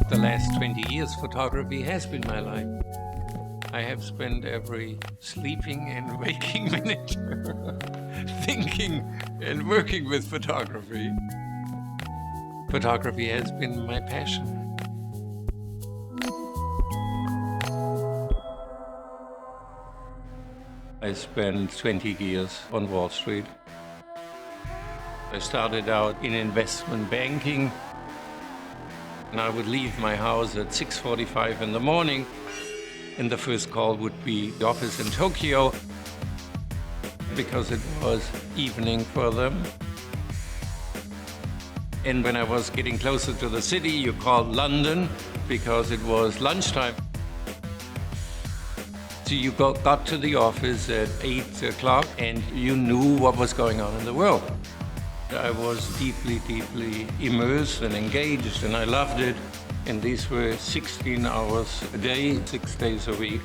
The last 20 years, photography has been my life. I have spent every sleeping and waking minute thinking and working with photography. Photography has been my passion. I spent 20 years on Wall Street. I started out in investment banking, and I would leave my house at 6:45 in the morning, and the first call would be the office in Tokyo, because it was evening for them. And when I was getting closer to the city, you called London, because it was lunchtime. So you got to the office at 8 o'clock, and you knew what was going on in the world. I was deeply, deeply immersed and engaged, and I loved it. And these were 16 hours a day, 6 days a week.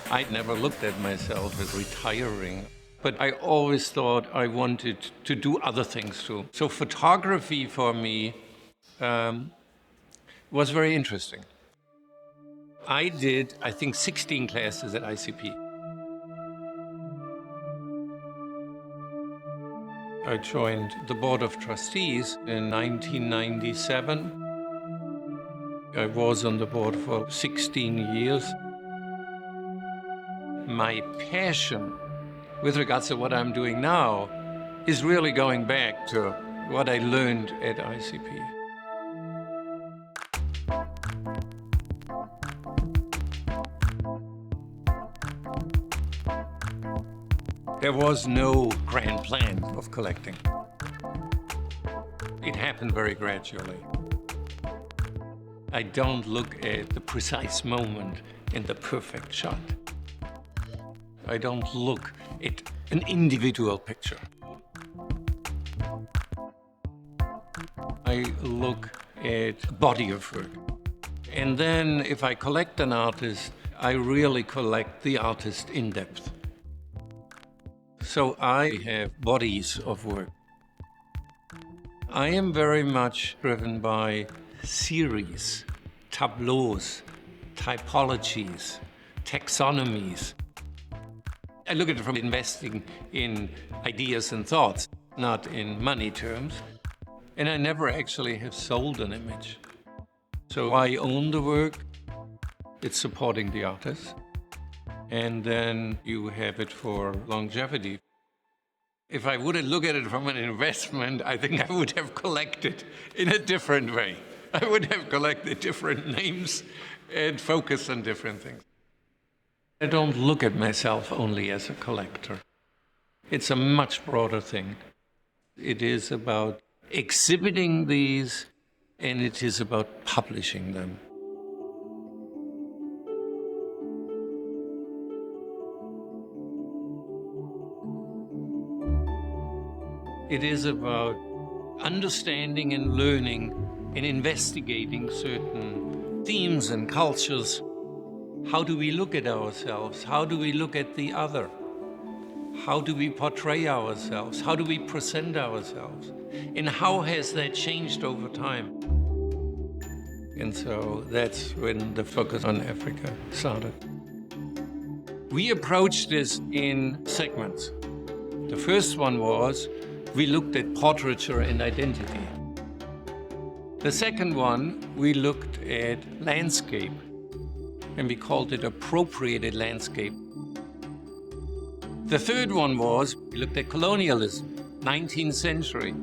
I'd never looked at myself as retiring, but I always thought I wanted to do other things too. So photography for me was very interesting. I did, I think, 16 classes at ICP. I joined the Board of Trustees in 1997. I was on the board for 16 years. My passion with regards to what I'm doing now is really going back to what I learned at ICP. There was no grand plan of collecting. It happened very gradually. I don't look at the precise moment in the perfect shot. I don't look at an individual picture. I look at a body of work. And then if I collect an artist, I really collect the artist in depth. So I have bodies of work. I am very much driven by series, tableaus, typologies, taxonomies. I look at it from investing in ideas and thoughts, not in money terms. And I never actually have sold an image. So I own the work, it's supporting the artist, and then you have it for longevity. If I wouldn't look at it from an investment, I think I would have collected in a different way. I would have collected different names and focused on different things. I don't look at myself only as a collector. It's a much broader thing. It is about exhibiting these, and it is about publishing them. It is about understanding and learning and investigating certain themes and cultures. How do we look at ourselves? How do we look at the other? How do we portray ourselves? How do we present ourselves? And how has that changed over time? And so that's when the focus on Africa started. We approached this in segments. The first one was, we looked at portraiture and identity. The second one, we looked at landscape, and we called it appropriated landscape. The third one was, we looked at colonialism, 19th century.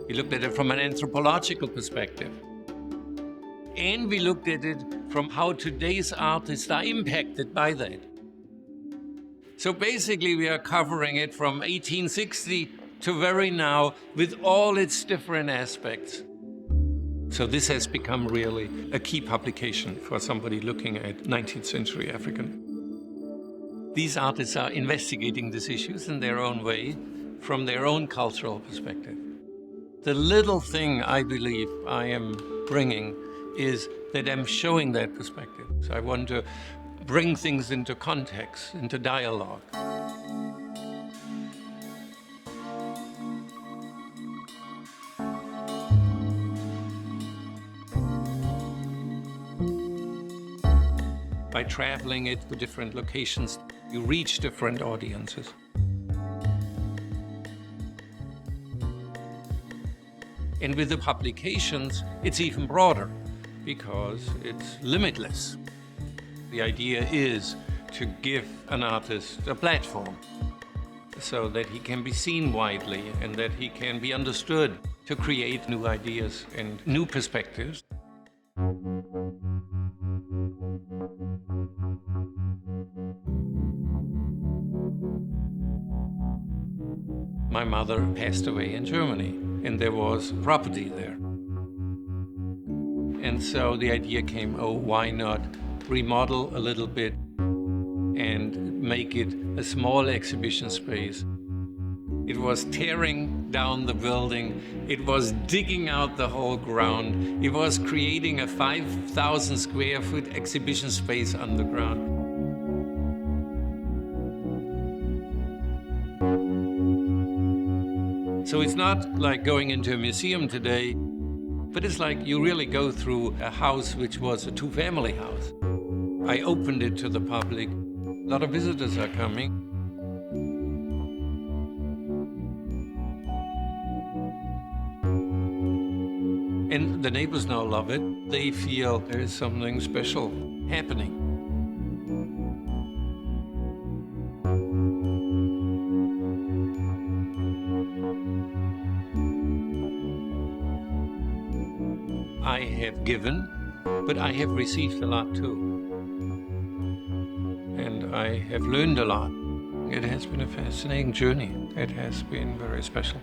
We looked at it from an anthropological perspective. And we looked at it from how today's artists are impacted by that. So basically we are covering it from 1860 to very now with all its different aspects. So this has become really a key publication for somebody looking at 19th century African. These artists are investigating these issues in their own way, from their own cultural perspective. The little thing I believe I am bringing is that I'm showing that perspective. So I want to bring things into context, into dialogue. By traveling it to different locations, you reach different audiences. And with the publications, it's even broader because it's limitless. The idea is to give an artist a platform so that he can be seen widely and that he can be understood to create new ideas and new perspectives. My mother passed away in Germany, and there was property there. And so the idea came, oh, why not remodel a little bit and make it a small exhibition space? It was tearing down the building. It was digging out the whole ground. It was creating a 5,000 square foot exhibition space underground. So it's not like going into a museum today, but it's like you really go through a house which was a two-family house. I opened it to the public. A lot of visitors are coming. And the neighbors now love it. They feel there is something special happening. I have given, but I have received a lot too. And I have learned a lot. It has been a fascinating journey. It has been very special.